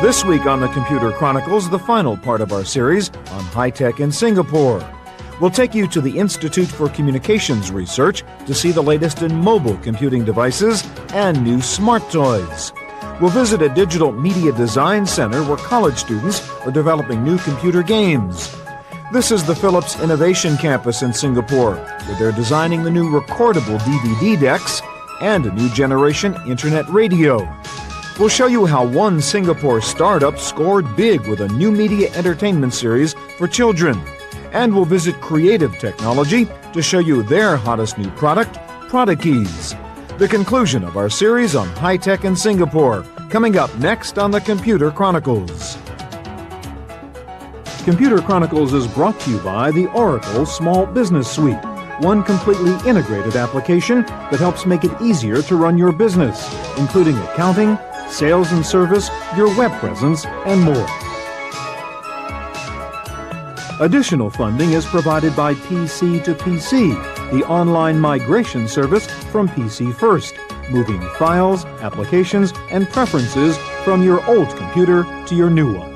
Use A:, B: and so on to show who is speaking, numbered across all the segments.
A: This week on the Computer Chronicles, the final part of our series on high-tech in Singapore. We'll take you to the Institute for Communications Research to see the latest in mobile computing devices and new smart toys. We'll visit a digital media design center where college students are developing new computer games. This is the Philips Innovation Campus in Singapore, where they're designing the new recordable DVD decks and a new generation internet radio. We'll show you how one Singapore startup scored big with a new media entertainment series for children. And we'll visit Creative Technology to show you their hottest new product, Prodikeys. The conclusion of our series on high-tech in Singapore, coming up next on the Computer Chronicles. Computer Chronicles is brought to you by the Oracle Small Business Suite, one completely integrated application that helps make it easier to run your business, including accounting, sales and service, your web presence, and more. Additional funding is provided by PC to PC, the online migration service from PC First, moving files, applications, and preferences from your old computer to your new one.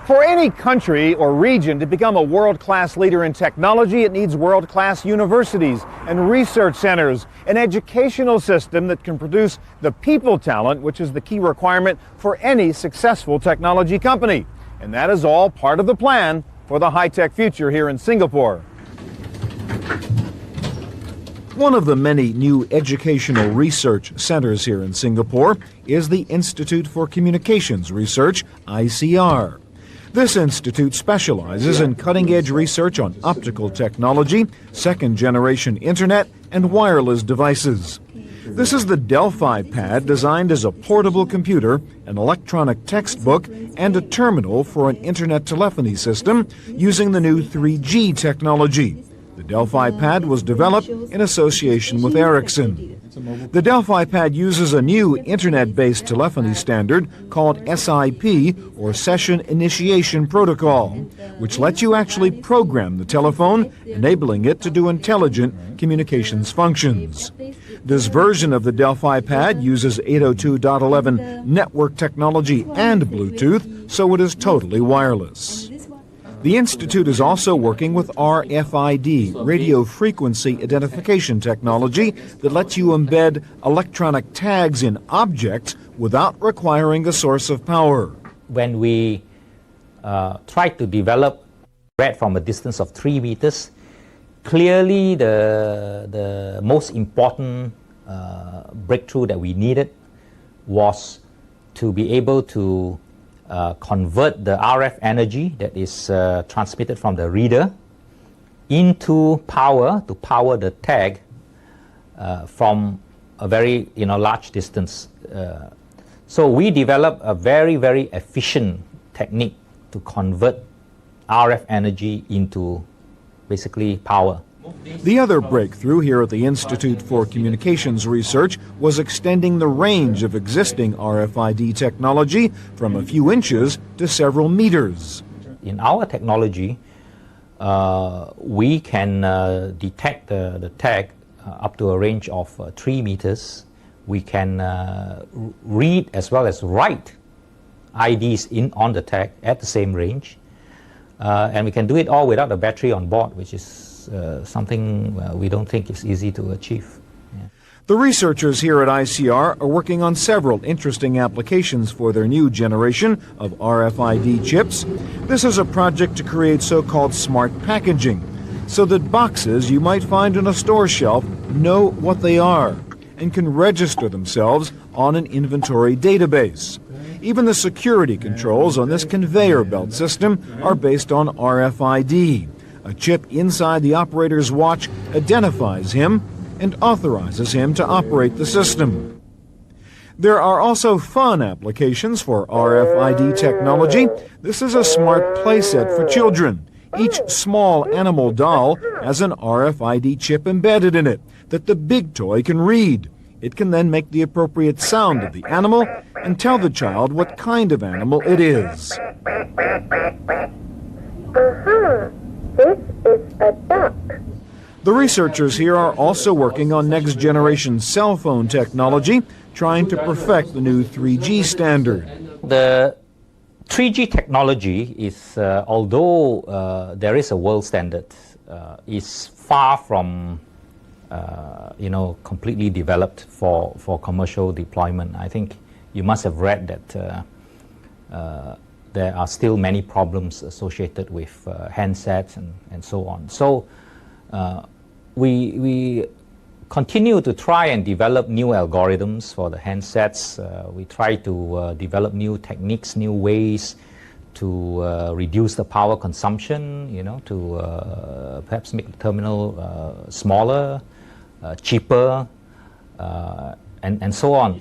B: For any country or region to become a world-class leader in technology, it needs world-class universities and research centers, an educational system that can produce the people talent, which is the key requirement for any successful technology company. And that is all part of the plan for the high-tech future here in Singapore.
A: One of the many new educational research centers here in Singapore is the Institute for Communications Research, ICR. This institute specializes in cutting-edge research on optical technology, second-generation internet, and wireless devices. This is the Delphi Pad, designed as a portable computer, an electronic textbook, and a terminal for an internet telephony system using the new 3G technology. The Delphi Pad was developed in association with Ericsson. The Delphi Pad uses a new internet-based telephony standard called SIP, or Session Initiation Protocol, which lets you actually program the telephone, enabling it to do intelligent communications functions. This version of the Delphi Pad uses 802.11 network technology and Bluetooth, so it is totally wireless. The Institute is also working with RFID, radio frequency identification technology, that lets you embed electronic tags in objects without requiring a source of power.
C: When we try to develop read from a distance of 3 meters, clearly the most important breakthrough that we needed was to be able to convert the RF energy that is transmitted from the reader into power to power the tag from a very large distance. So we developed a very, very efficient technique to convert RF energy into basically power.
A: The other breakthrough here at the Institute for Communications Research was extending the range of existing RFID technology from a few inches to several meters.
C: In our technology, we can detect the tag up to a range of 3 meters. We can read as well as write IDs on the tag at the same range. And we can do it all without a battery on board, which is something we don't think is easy to achieve. Yeah.
A: The researchers here at ICR are working on several interesting applications for their new generation of RFID chips. This is a project to create so-called smart packaging, so that boxes you might find on a store shelf know what they are and can register themselves on an inventory database. Even the security controls on this conveyor belt system are based on RFID. A chip inside the operator's watch identifies him and authorizes him to operate the system. There are also fun applications for RFID technology. This is a smart playset for children. Each small animal doll has an RFID chip embedded in it that the big toy can read. It can then make the appropriate sound of the animal and tell the child what kind of animal it is.
D: This is a duck.
A: The researchers here are also working on next-generation cell phone technology trying to perfect the new 3G standard.
C: The 3G technology is, although there is a world standard, is far from completely developed for commercial deployment. I think you must have read that there are still many problems associated with handsets and so on. So we continue to try and develop new algorithms for the handsets. We try to develop new techniques, new ways to reduce the power consumption, to perhaps make the terminal smaller, cheaper, and so on.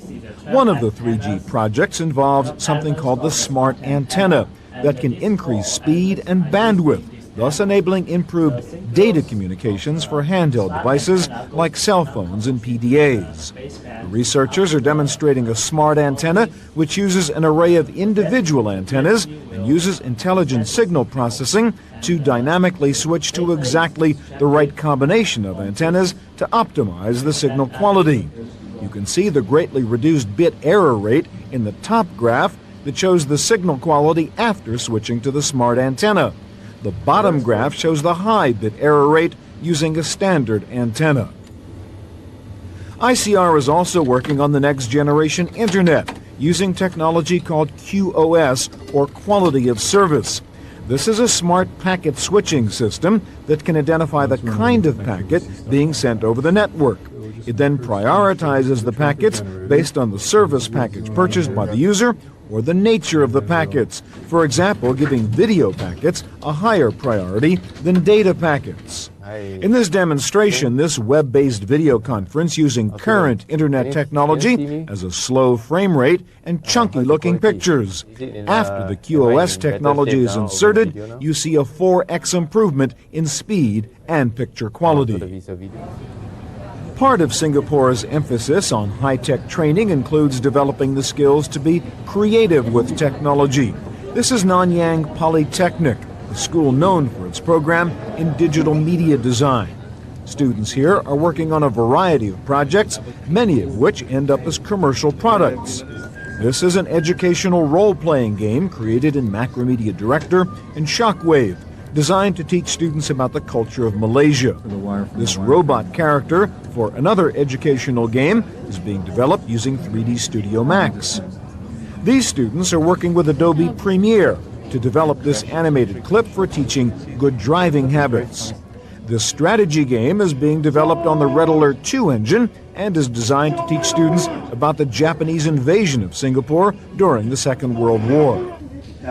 A: One of the 3G projects involves something called the smart antenna that can increase speed and bandwidth, thus enabling improved data communications for handheld devices like cell phones and PDAs. The researchers are demonstrating a smart antenna which uses an array of individual antennas and uses intelligent signal processing to dynamically switch to exactly the right combination of antennas to optimize the signal quality. You can see the greatly reduced bit error rate in the top graph that shows the signal quality after switching to the smart antenna. The bottom graph shows the high bit error rate using a standard antenna. ICR is also working on the next generation Internet using technology called QoS, or Quality of Service. This is a smart packet switching system that can identify the kind of packet being sent over the network. It then prioritizes the packets based on the service package purchased by the user or the nature of the packets, for example, giving video packets a higher priority than data packets. In this demonstration, this web-based video conference using current Internet technology has a slow frame rate and chunky-looking pictures. After the QoS technology is inserted, you see a 4x improvement in speed and picture quality. Part of Singapore's emphasis on high-tech training includes developing the skills to be creative with technology. This is Nanyang Polytechnic, a school known for its program in digital media design. Students here are working on a variety of projects, many of which end up as commercial products. This is an educational role-playing game created in Macromedia Director and Shockwave, designed to teach students about the culture of Malaysia. This robot character for another educational game is being developed using 3D Studio Max. These students are working with Adobe Premiere to develop this animated clip for teaching good driving habits. This strategy game is being developed on the Red Alert 2 engine and is designed to teach students about the Japanese invasion of Singapore during the Second World War.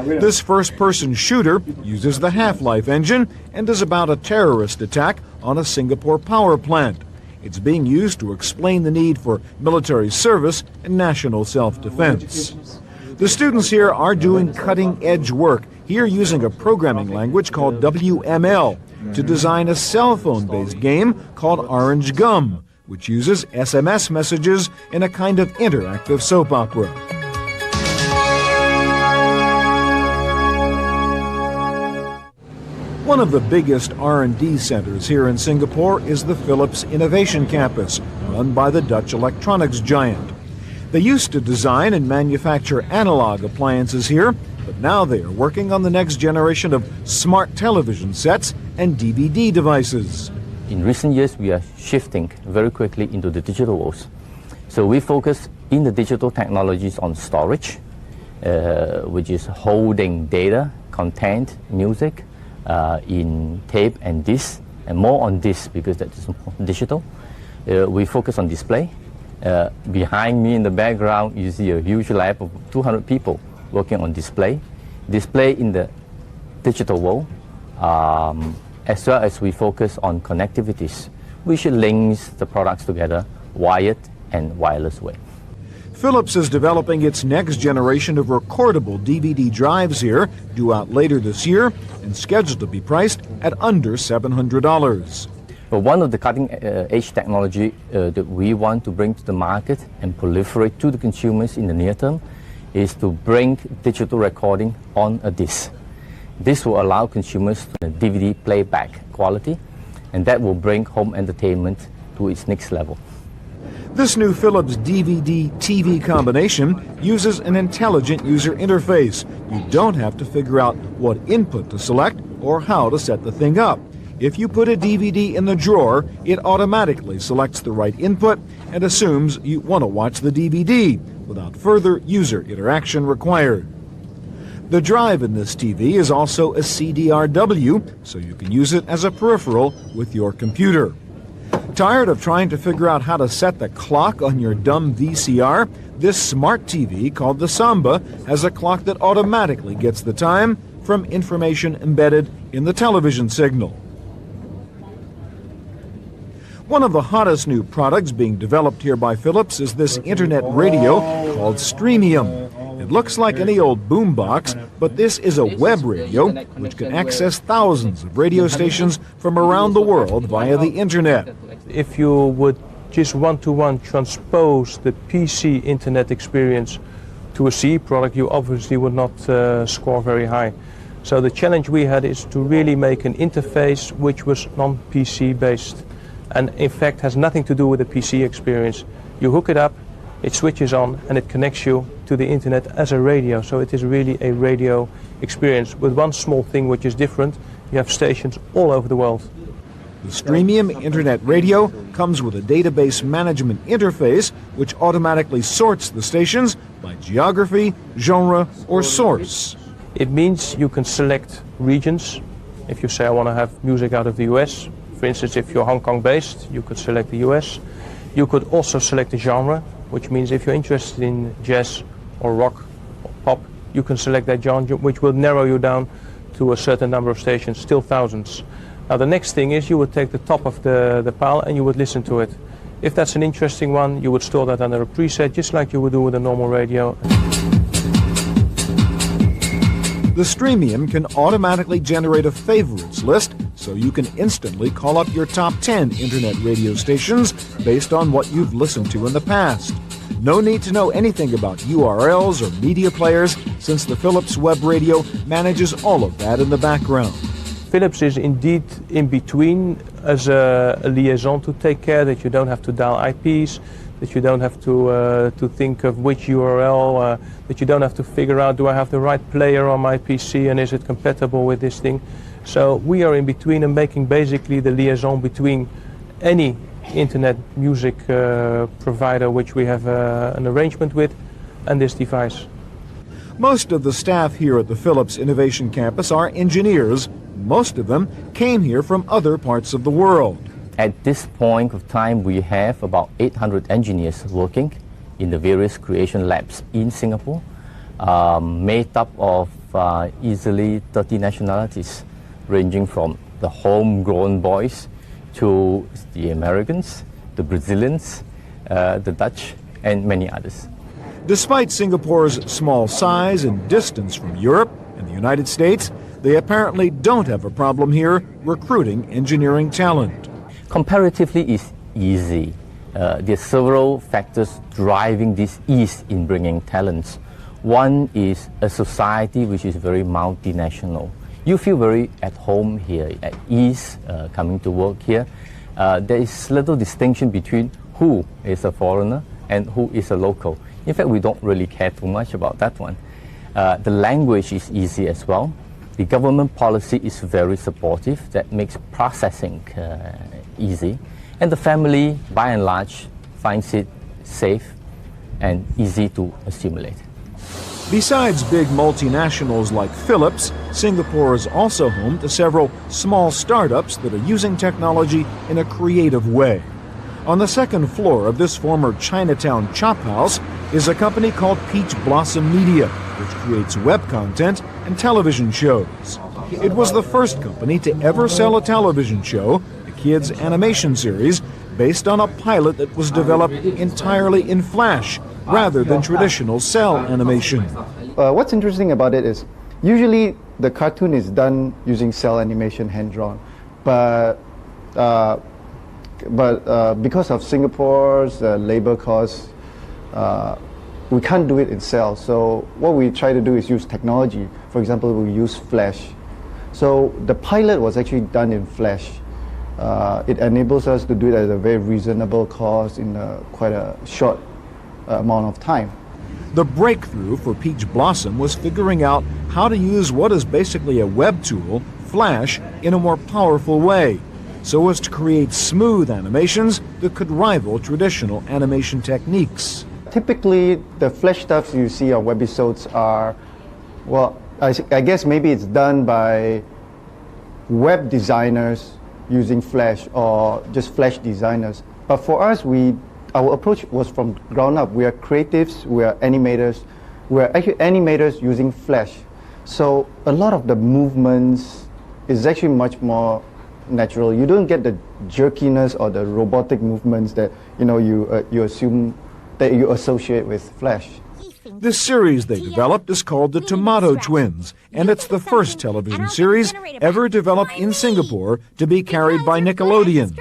A: This first-person shooter uses the Half-Life engine and is about a terrorist attack on a Singapore power plant. It's being used to explain the need for military service and national self-defense. The students here are doing cutting-edge work, here using a programming language called WML to design a cell phone-based game called Orange Gum, which uses SMS messages in a kind of interactive soap opera. One of the biggest R&D centers here in Singapore is the Philips Innovation Campus, run by the Dutch electronics giant. They used to design and manufacture analog appliances here, but now they are working on the next generation of smart television sets and DVD devices.
E: In recent years, we are shifting very quickly into the digital world. So we focus in the digital technologies on storage, which is holding data, content, music, in tape and disc, and more on disc because that is digital. We focus on display. Behind me in the background, you see a huge lab of 200 people working on display. Display in the digital world, as well as we focus on connectivities, which links the products together, wired and wireless way.
A: Philips is developing its next generation of recordable DVD drives here, due out later this year, and scheduled to be priced at under $700.
E: But one of the cutting-edge technology that we want to bring to the market and proliferate to the consumers in the near term is to bring digital recording on a disc. This will allow consumers to DVD playback quality, and that will bring home entertainment to its next level.
A: This new Philips DVD-TV combination uses an intelligent user interface. You don't have to figure out what input to select or how to set the thing up. If you put a DVD in the drawer, it automatically selects the right input and assumes you want to watch the DVD without further user interaction required. The drive in this TV is also a CDRW, so you can use it as a peripheral with your computer. Tired of trying to figure out how to set the clock on your dumb VCR? This smart TV called the Samba has a clock that automatically gets the time from information embedded in the television signal. One of the hottest new products being developed here by Philips is this internet radio called Streamium. It looks like any old boombox, but this is a web radio which can access thousands of radio stations from around the world via the internet.
F: If you would just one-to-one transpose the PC internet experience to a CE product, you obviously would not score very high. So the challenge we had is to really make an interface which was non-PC based, and in fact has nothing to do with the PC experience. You hook it up, it switches on, and it connects you to the internet as a radio. So it is really a radio experience with one small thing which is different. You have stations all over the world.
A: The Streamium internet radio comes with a database management interface which automatically sorts the stations by geography, genre, or source.
F: It means you can select regions. If you say I want to have music out of the US, for instance, if you're Hong Kong based, you could select the US. You could also select a genre, which means if you're interested in jazz or rock or pop, you can select that genre, which will narrow you down to a certain number of stations, still thousands. Now the next thing is you would take the top of the pile and you would listen to it. If that's an interesting one, you would store that under a preset, just like you would do with a normal radio.
A: The Streamium can automatically generate a favorites list, so you can instantly call up your top 10 internet radio stations based on what you've listened to in the past. No need to know anything about URLs or media players, since the Philips web radio manages all of that in the background.
F: Philips is indeed in between as a liaison to take care that you don't have to dial IPs, that you don't have to think of which URL, that you don't have to figure out, do I have the right player on my PC and is it compatible with this thing? So we are in between and making basically the liaison between any internet music provider which we have an arrangement with and this device.
A: Most of the staff here at the Philips Innovation Campus are engineers. Most of them came here from other parts of the world.
E: At this point of time, we have about 800 engineers working in the various creation labs in Singapore, made up of easily 30 nationalities, ranging from the homegrown boys to the Americans, the Brazilians, the Dutch, and many others.
A: Despite Singapore's small size and distance from Europe and the United States, they apparently don't have a problem here recruiting engineering talent.
E: Comparatively, it's easy. There are several factors driving this ease in bringing talents. One is a society which is very multinational. You feel very at home here, at ease coming to work here. There is little distinction between who is a foreigner and who is a local. In fact, we don't really care too much about that one. The language is easy as well. The government policy is very supportive. That makes processing easy. And the family, by and large, finds it safe and easy to assimilate.
A: Besides big multinationals like Philips, Singapore is also home to several small startups that are using technology in a creative way. On the second floor of this former Chinatown chop house is a company called Peach Blossom Media, which creates web content and television shows. It was the first company to ever sell a television show, a kids' animation series, based on a pilot that was developed entirely in Flash, rather than traditional cell animation.
G: What's interesting about it is, usually the cartoon is done using cell animation, hand-drawn, but because of Singapore's labor costs, we can't do it in cell. So what we try to do is use technology. For example, we use Flash. So the pilot was actually done in Flash. It enables us to do it at a very reasonable cost in quite a short amount of time.
A: The breakthrough for Peach Blossom was figuring out how to use what is basically a web tool, Flash, in a more powerful way, so as to create smooth animations that could rival traditional animation techniques.
G: Typically, the Flash stuff you see on webisodes are, well, I guess maybe it's done by web designers using Flash or just Flash designers. But for us, our approach was from ground up. We are creatives, we are animators. We are actually animators using Flash. So a lot of the movements is actually much more natural. You don't get the jerkiness or the robotic movements that you assume that you associate with Flash.
A: This series they developed is called the Tomato Twins, and it's the first television series ever developed in Singapore to be carried by Nickelodeon.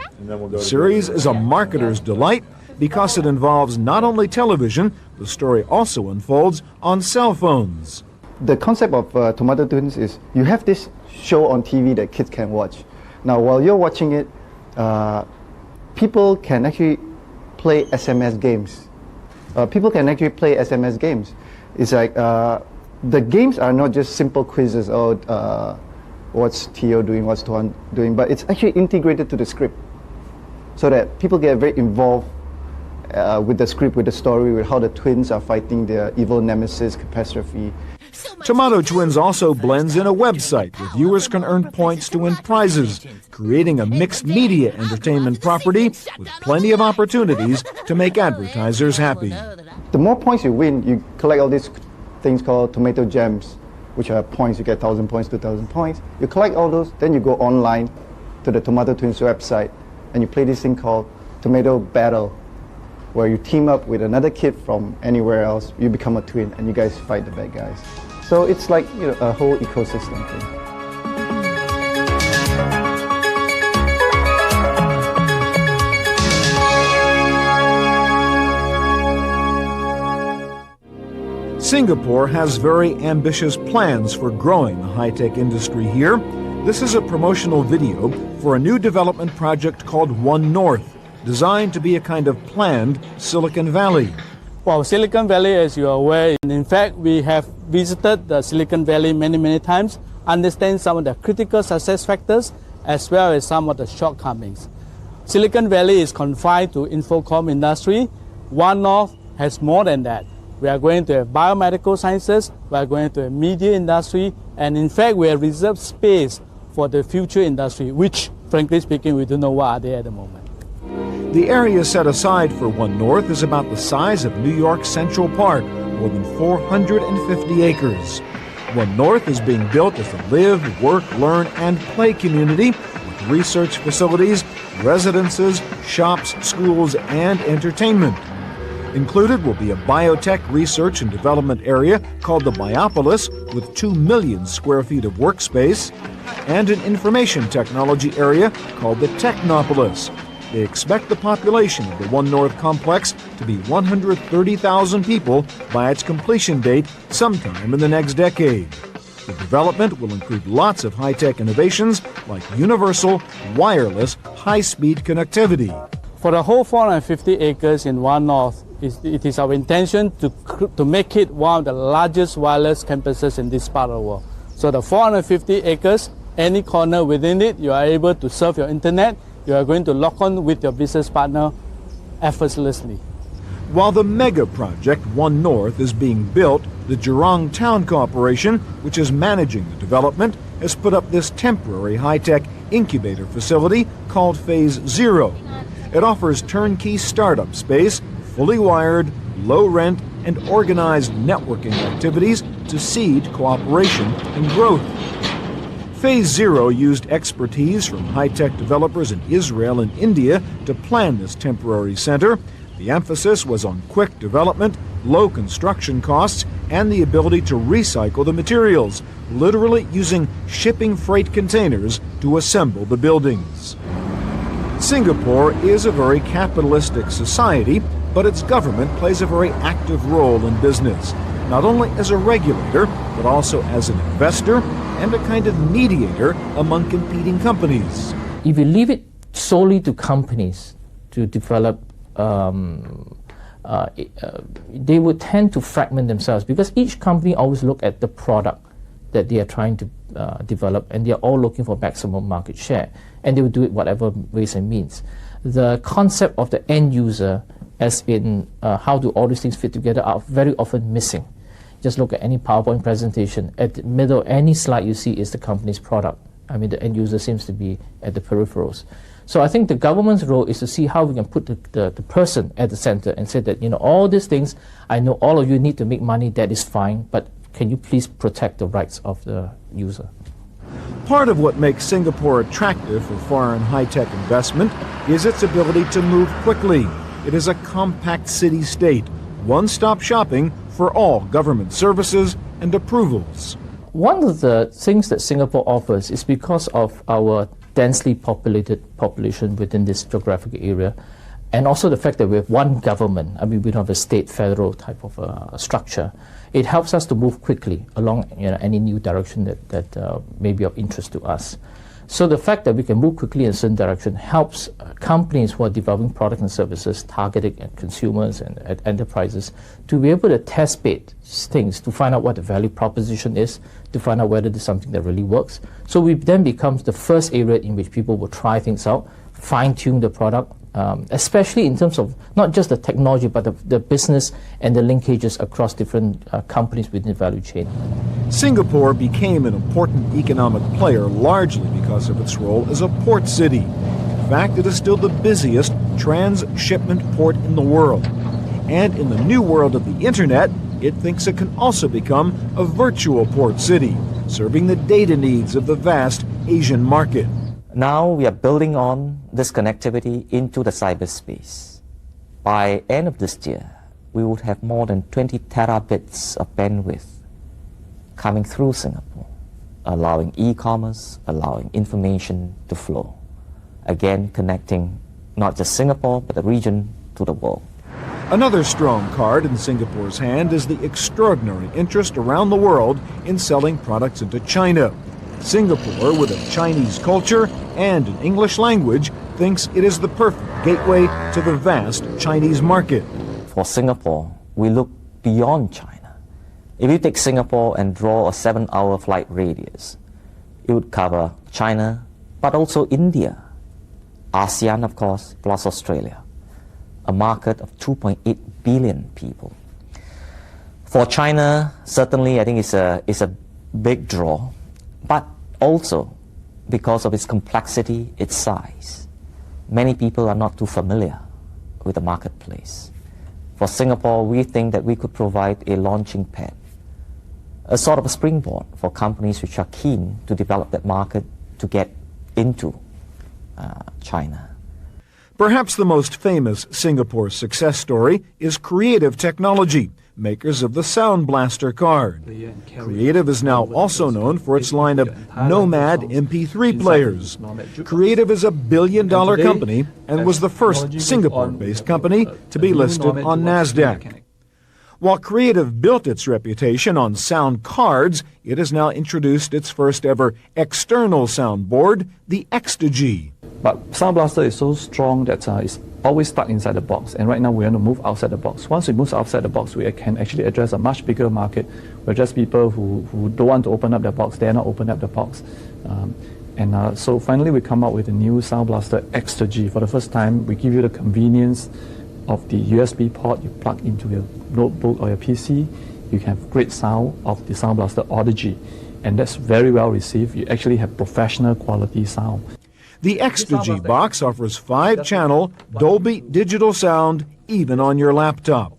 A: The series is a marketer's delight because it involves not only television, the story also unfolds on cell phones.
G: The concept of Tomato Twins is you have this show on TV that kids can watch. Now, while you're watching it, people can actually play SMS games. It's like the games are not just simple quizzes or what's Theo doing, what's Tuan doing, but it's actually integrated to the script so that people get very involved with the script, with the story, with how the twins are fighting their evil nemesis, Catastrophe.
A: Tomato Twins also blends in a website where viewers can earn points to win prizes, creating a mixed media entertainment property with plenty of opportunities to make advertisers happy.
G: The more points you win, you collect all these things called tomato gems, which are points. You get 1,000 points, 2,000 points. You collect all those, then you go online to the Tomato Twins website, and you play this thing called Tomato Battle, where you team up with another kid from anywhere else. You become a twin, and you guys fight the bad guys. So it's like a whole ecosystem thing.
A: Singapore has very ambitious plans for growing the high-tech industry here. This is a promotional video for a new development project called One North, designed to be a kind of planned Silicon Valley.
H: Well, Silicon Valley, as you are aware, in fact, we have visited the Silicon Valley many times, understand some of the critical success factors as well as some of the shortcomings. Silicon Valley is confined to Infocom industry. One North has more than that. We are going to have biomedical sciences, we are going to have media industry, and in fact, we have reserved space for the future industry, which, frankly speaking, we don't know what are they at the moment.
A: The area set aside for One North is about the size of New York's Central Park, more than 450 acres. One North is being built as a live, work, learn, and play community with research facilities, residences, shops, schools, and entertainment. Included will be a biotech research and development area called the Biopolis with 2 million square feet of workspace, and an information technology area called the Technopolis. They expect the population of the One North complex to be 130,000 people by its completion date sometime in the next decade. The development will include lots of high-tech innovations like universal, wireless, high-speed connectivity.
H: For the whole 450 acres in One North, it is our intention to make it one of the largest wireless campuses in this part of the world. So the 450 acres, any corner within it, you are able to surf your internet. You are going to lock on with your business partner effortlessly.
A: While the mega project One North is being built, the Jurong Town Corporation, which is managing the development, has put up this temporary high-tech incubator facility called Phase Zero. It offers turnkey startup space, fully wired, low rent, and organized networking activities to seed cooperation and growth. Phase Zero used expertise from high-tech developers in Israel and India to plan this temporary center. The emphasis was on quick development, low construction costs, and the ability to recycle the materials, literally using shipping freight containers to assemble the buildings. Singapore is a very capitalistic society, but its government plays a very active role in business, not only as a regulator, but also as an investor and a kind of mediator among competing companies.
I: If we leave it solely to companies to develop, they would tend to fragment themselves, because each company always look at the product that they are trying to develop, and they are all looking for maximum market share, and they will do it whatever ways and means. The concept of the end user, as in how do all these things fit together, are very often missing. Just look at any PowerPoint presentation. At the middle of any slide you see is the company's product. I mean, the end user seems to be at the peripherals. So I think the government's role is to see how we can put the person at the center and say that, you know, all these things, I know all of you need to make money, that is fine, but can you please protect the rights of the user?
A: Part of what makes Singapore attractive for foreign high-tech investment is its ability to move quickly. It is a compact city-state, one-stop shopping for all government services and approvals.
I: One of the things that Singapore offers is because of our densely populated population within this geographic area, and also the fact that we have one government. I mean, we don't have a state, federal type of structure. It helps us to move quickly along, you know, any new direction that may be of interest to us. So the fact that we can move quickly in a certain direction helps companies who are developing products and services targeted at consumers and at enterprises to be able to test bait things, to find out what the value proposition is, to find out whether there's something that really works. So we then becomes the first area in which people will try things out, fine-tune the product, especially in terms of not just the technology, but the business and the linkages across different companies within the value chain.
A: Singapore became an important economic player largely because of its role as a port city. In fact, it is still the busiest transshipment port in the world. And in the new world of the Internet, it thinks it can also become a virtual port city, serving the data needs of the vast Asian market.
J: Now we are building on this connectivity into the cyberspace. By end of this year, we would have more than 20 terabits of bandwidth coming through Singapore, allowing e-commerce, allowing information to flow. Again, connecting not just Singapore, but the region to the world.
A: Another strong card in Singapore's hand is the extraordinary interest around the world in selling products into China. Singapore, with a Chinese culture and an English language, thinks it is the perfect gateway to the vast Chinese market.
J: For Singapore, we look beyond China. If you take Singapore and draw a 7-hour flight radius, it would cover China, but also India, ASEAN, of course, plus Australia, a market of 2.8 billion people. For China, certainly I think it's a big draw, but also because of its complexity, its size. Many people are not too familiar with the marketplace. For Singapore, we think that we could provide a launching pad, a sort of a springboard for companies which are keen to develop that market to get into China.
A: Perhaps the most famous Singapore success story is Creative Technology, makers of the Sound Blaster card. Creative is now also known for its line of Nomad MP3 players. Creative is a billion-dollar company and was the first Singapore-based company to be listed on NASDAQ. While Creative built its reputation on sound cards, it has now introduced its first-ever external soundboard, the Extagy.
K: But Sound Blaster is so strong that it's always stuck inside the box, and right now we want to move outside the box. Once we move outside the box, we can actually address a much bigger market, where just people who don't want to open up their box, they are not open up the box. So finally we come out with a new Sound Blaster Extagy. For the first time, we give you the convenience of the USB port. You plug into your notebook or your PC, you can have great sound of the Sound Blaster Audigy, and that's very well received. You actually have professional quality sound.
A: The Extagy box offers 5-channel Dolby digital sound even on your laptop.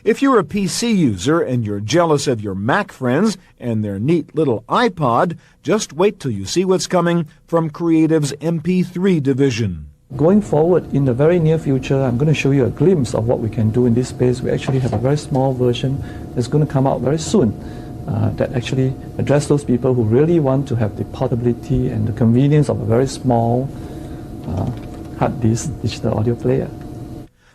A: If you're a PC user and you're jealous of your Mac friends and their neat little iPod, just wait till you see what's coming from Creative's MP3 division.
K: Going forward, in the very near future, I'm going to show you a glimpse of what we can do in this space. We actually have a very small version that's going to come out very soon that actually address those people who really want to have the portability and the convenience of a very small hard disk digital audio player.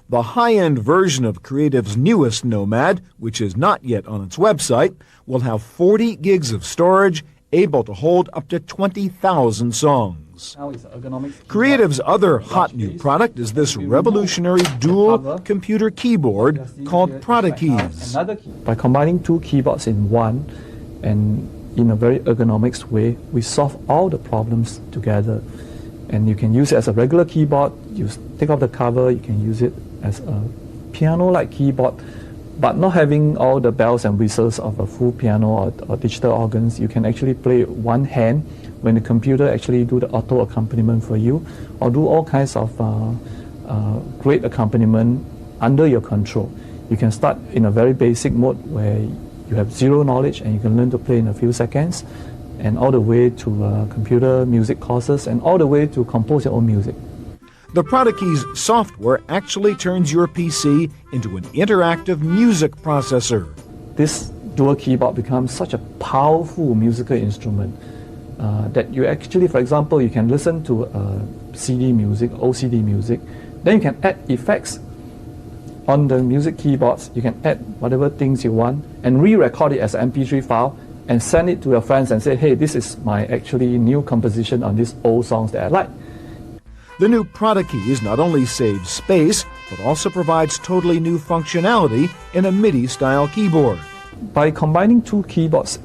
A: The high-end version of Creative's newest Nomad, which is not yet on its website, will have 40 gigs of storage, able to hold up to 20,000 songs. buttons.
K: Now it's ergonomic.
A: Creative's other hot new product is this revolutionary dual computer keyboard called ProdaKeys.
K: By combining two keyboards in one and in a very ergonomics way, we solve all the problems together. And you can use it as a regular keyboard, you take off the cover, you can use it as a piano-like keyboard, but not having all the bells and whistles of a full piano or digital organs. You can actually play one hand when the computer actually do the auto accompaniment for you, or do all kinds of great accompaniment under your control. You can start in a very basic mode where you have zero knowledge and you can learn to play in a few seconds, and all the way to computer music courses, and all the way to compose your own music.
A: The ProdaKeys software actually turns your PC into an interactive music processor.
K: This dual keyboard becomes such a powerful musical instrument that you actually, for example, you can listen to CD music, OCD music, then you can add effects on the music keyboards. You can add whatever things you want and re-record it as an MP3 file and send it to your friends and say, hey, this is my actually new composition on these old songs that I like.
A: The new ProdaKeys not only saves space, but also provides totally new functionality in a MIDI-style keyboard.
K: By combining two keyboards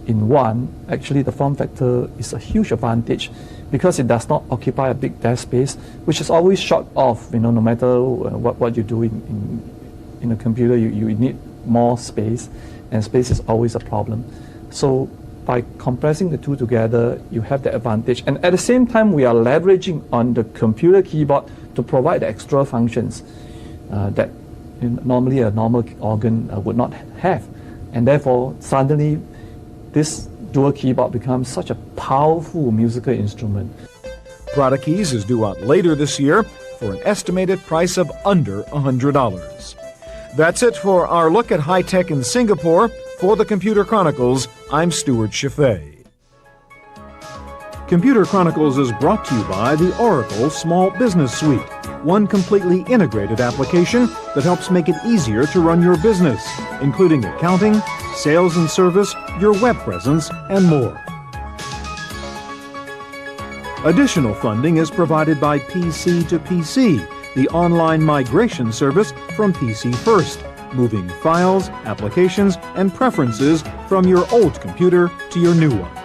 K: in one, actually the form factor is a huge advantage because it does not occupy a big desk space, which is always short of, no matter what you do in a computer, you need more space, and space is always a problem. So by compressing the two together, you have the advantage. And at the same time, we are leveraging on the computer keyboard to provide the extra functions that normally a normal organ would not have. And therefore, suddenly, this dual keyboard becomes such a powerful musical instrument.
A: ProdaKeys is due out later this year for an estimated price of under $100. That's it for our look at high-tech in Singapore. For the Computer Chronicles, I'm Stewart Cheifet. Computer Chronicles is brought to you by the Oracle Small Business Suite, one completely integrated application that helps make it easier to run your business, including accounting, sales and service, your web presence, and more. Additional funding is provided by PC to PC, the online migration service from PC First, moving files, applications, and preferences from your old computer to your new one.